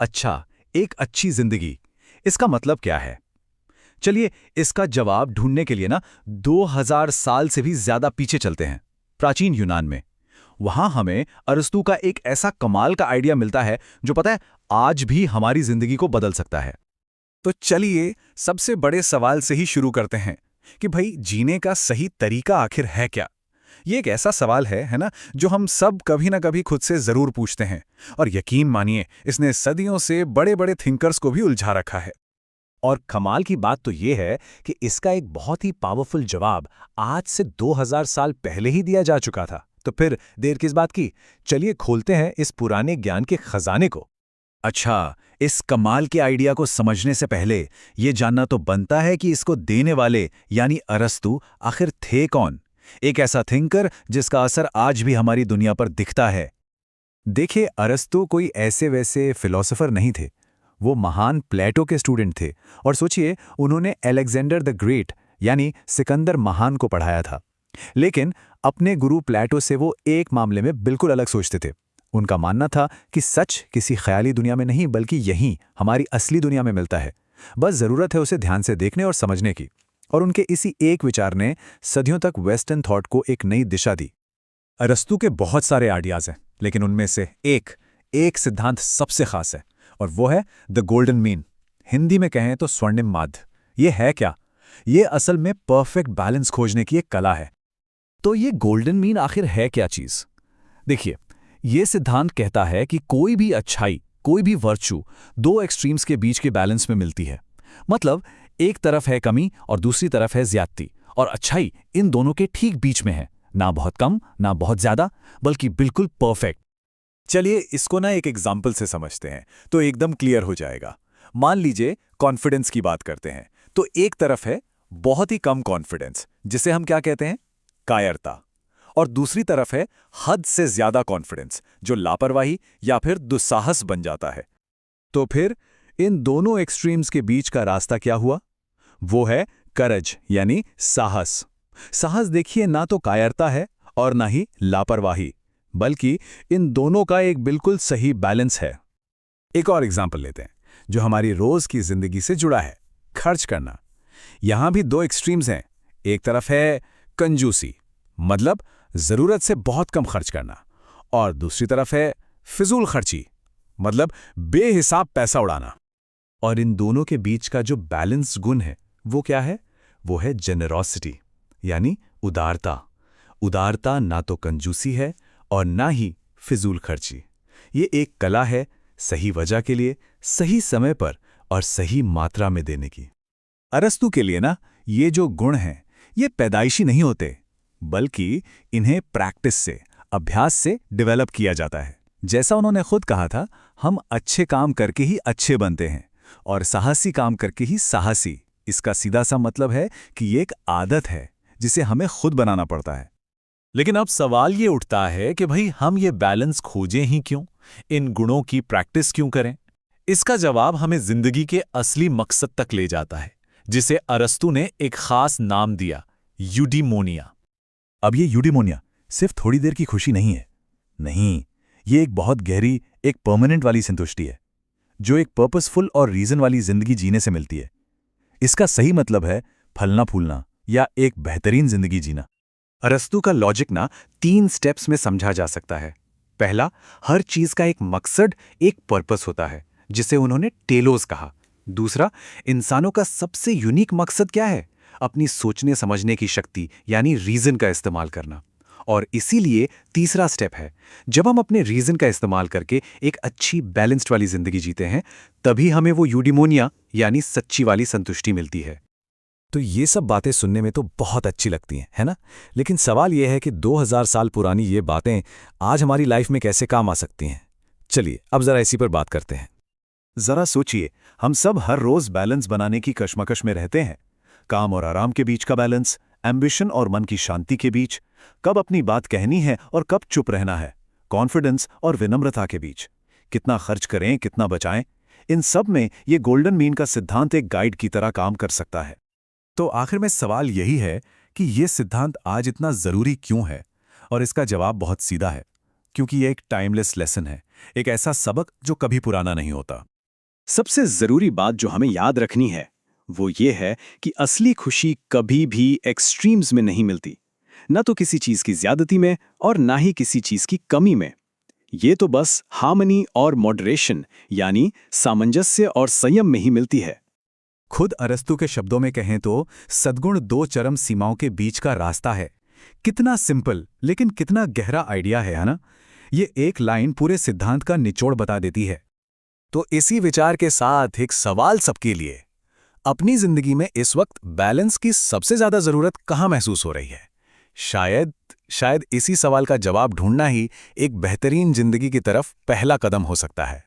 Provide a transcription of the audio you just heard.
अच्छा, एक अच्छी जिंदगी, इसका मतलब क्या है? चलिए, इसका जवाब ढूंढने के लिए ना 2000 साल से भी ज्यादा पीछे चलते हैं, प्राचीन यूनान में। वहां हमें अरस्तू का एक ऐसा कमाल का आइडिया मिलता है जो पता है आज भी हमारी जिंदगी को बदल सकता है। तो चलिए सबसे बड़े सवाल से ही शुरू करते हैं कि भाई जीने का सही तरीका आखिर है क्या। ये एक ऐसा सवाल है ना, जो हम सब कभी ना कभी खुद से जरूर पूछते हैं। और यकीन मानिए इसने सदियों से बड़े बड़े थिंकर्स को भी उलझा रखा है। और कमाल की बात तो ये है कि इसका एक बहुत ही पावरफुल जवाब आज से 2000 साल पहले ही दिया जा चुका था। तो फिर देर किस बात की, चलिए खोलते हैं इस पुराने ज्ञान के खजाने को। अच्छा, इस कमाल के आइडिया को समझने से पहले ये जानना तो बनता है कि इसको देने वाले यानी अरस्तू आखिर थे कौन। एक ऐसा थिंकर जिसका असर आज भी हमारी दुनिया पर दिखता है। देखिए, अरस्तू कोई ऐसे वैसे फिलोसोफर नहीं थे। वो महान प्लेटो के स्टूडेंट थे। और सोचिए, उन्होंने अलेक्जेंडर द ग्रेट यानी सिकंदर महान को पढ़ाया था। लेकिन अपने गुरु प्लेटो से वो एक मामले में बिल्कुल अलग सोचते थे। उनका मानना था कि सच किसी ख्याली दुनिया में नहीं बल्कि यहीं हमारी असली दुनिया में मिलता है। बस ज़रूरत है उसे ध्यान से देखने और समझने की। और उनके इसी एक विचार ने सदियों तक वेस्टर्न थॉट को एक नई दिशा दी। अरस्तू के बहुत सारे आइडियाज हैं, लेकिन उनमें से एक सिद्धांत सबसे खास है, और वो है द गोल्डन मीन। हिंदी में कहें तो स्वर्णिम माध्य। ये है क्या? ये असल में परफेक्ट बैलेंस खोजने की एक कला है। तो ये गोल्डन मीन आखिर है क्या चीज? देखिए, ये सिद्धांत कहता है कि कोई भी अच्छाई, कोई भी वर्चू दो एक्सट्रीम्स के बीच के बैलेंस में मिलती है। मतलब एक तरफ है कमी और दूसरी तरफ है ज्यादती, और अच्छाई इन दोनों के ठीक बीच में है, ना बहुत कम ना बहुत ज्यादा, बल्कि बिल्कुल परफेक्ट। चलिए इसको ना एक एग्जाम्पल से समझते हैं तो एकदम क्लियर हो जाएगा। मान लीजिए कॉन्फिडेंस की बात करते हैं, तो एक तरफ है बहुत ही कम कॉन्फिडेंस, जिसे हम क्या कहते हैं, कायरता। और दूसरी तरफ है हद से ज्यादा कॉन्फिडेंस, जो लापरवाही या फिर दुस्साहस बन जाता है। तो फिर इन दोनों एक्सट्रीम्स के बीच का रास्ता क्या हुआ? वो है करज यानी साहस। साहस देखिए ना तो कायरता है और ना ही लापरवाही, बल्कि इन दोनों का एक बिल्कुल सही बैलेंस है। एक और एग्जाम्पल लेते हैं जो हमारी रोज की जिंदगी से जुड़ा है, खर्च करना। यहां भी दो एक्सट्रीम्स हैं। एक तरफ है कंजूसी, मतलब जरूरत से बहुत कम खर्च करना, और दूसरी तरफ है फिजूल खर्ची, मतलब बेहिसाब पैसा उड़ाना। और इन दोनों के बीच का जो बैलेंस गुण है वो क्या है? वो है जेनरोसिटी यानी उदारता। उदारता ना तो कंजूसी है और ना ही फिजूल खर्ची। ये एक कला है सही वजह के लिए, सही समय पर और सही मात्रा में देने की। अरस्तू के लिए ना ये जो गुण हैं ये पैदाइशी नहीं होते, बल्कि इन्हें प्रैक्टिस से, अभ्यास से डेवलप किया जाता है। जैसा उन्होंने खुद कहा था, हम अच्छे काम करके ही अच्छे बनते हैं और साहसी काम करके ही साहसी। इसका सीधा सा मतलब है कि ये एक आदत है जिसे हमें खुद बनाना पड़ता है। लेकिन अब सवाल ये उठता है कि भाई हम ये बैलेंस खोजें ही क्यों? इन गुणों की प्रैक्टिस क्यों करें? इसका जवाब हमें जिंदगी के असली मकसद तक ले जाता है, जिसे अरस्तू ने एक खास नाम दिया, यूडिमोनिया। अब ये यूडिमोनिया सिर्फ थोड़ी देर की खुशी नहीं है। नहीं, ये एक बहुत गहरी, एक परमानेंट वाली संतुष्टि है, जो एक पर्पसफुल और रीजन वाली जिंदगी जीने से मिलती है। इसका सही मतलब है फलना फूलना या एक बेहतरीन जिंदगी जीना। अरस्तू का लॉजिक ना 3 स्टेप्स में समझा जा सकता है। पहला, हर चीज का एक मकसद, एक पर्पस होता है, जिसे उन्होंने टेलोस कहा। दूसरा, इंसानों का सबसे यूनिक मकसद क्या है? अपनी सोचने समझने की शक्ति यानी रीजन का इस्तेमाल करना। और इसीलिए तीसरा स्टेप है, जब हम अपने रीजन का इस्तेमाल करके एक अच्छी बैलेंस्ड वाली जिंदगी जीते हैं, तभी हमें वो यूडिमोनिया यानी सच्ची वाली संतुष्टि मिलती है। तो ये सब बातें सुनने में तो बहुत अच्छी लगती हैं, है ना? लेकिन सवाल ये है कि 2000 साल पुरानी ये बातें आज हमारी लाइफ में कैसे काम आ सकती हैं? चलिए अब जरा इसी पर बात करते हैं। जरा सोचिए, हम सब हर रोज बैलेंस बनाने की कश्मकश में रहते हैं। काम और आराम के बीच का बैलेंस, एम्बिशन और मन की शांति के बीच, कब अपनी बात कहनी है और कब चुप रहना है, कॉन्फिडेंस और विनम्रता के बीच, कितना खर्च करें कितना बचाएं, इन सब में ये गोल्डन मीन का सिद्धांत एक गाइड की तरह काम कर सकता है। तो आखिर में सवाल यही है कि ये सिद्धांत आज इतना जरूरी क्यों है? और इसका जवाब बहुत सीधा है। क्योंकि ये एक टाइमलेस लेसन है, एक ऐसा सबक जो कभी पुराना नहीं होता। सबसे जरूरी बात जो हमें याद रखनी है वो ये है कि असली खुशी कभी भी एक्सट्रीम्स में नहीं मिलती, ना तो किसी चीज की ज्यादती में और ना ही किसी चीज की कमी में। ये तो बस हार्मनी और मॉडरेशन यानी सामंजस्य और संयम में ही मिलती है। खुद अरस्तु के शब्दों में कहें तो सद्गुण दो चरम सीमाओं के बीच का रास्ता है। कितना सिंपल लेकिन कितना गहरा आइडिया है ना? ये एक लाइन पूरे सिद्धांत का निचोड़ बता देती है। तो इसी विचार के साथ एक सवाल सबके लिए, अपनी जिंदगी में इस वक्त बैलेंस की सबसे ज्यादा जरूरत कहाँ महसूस हो रही है? शायद इसी सवाल का जवाब ढूंढना ही एक बेहतरीन जिंदगी की तरफ पहला कदम हो सकता है।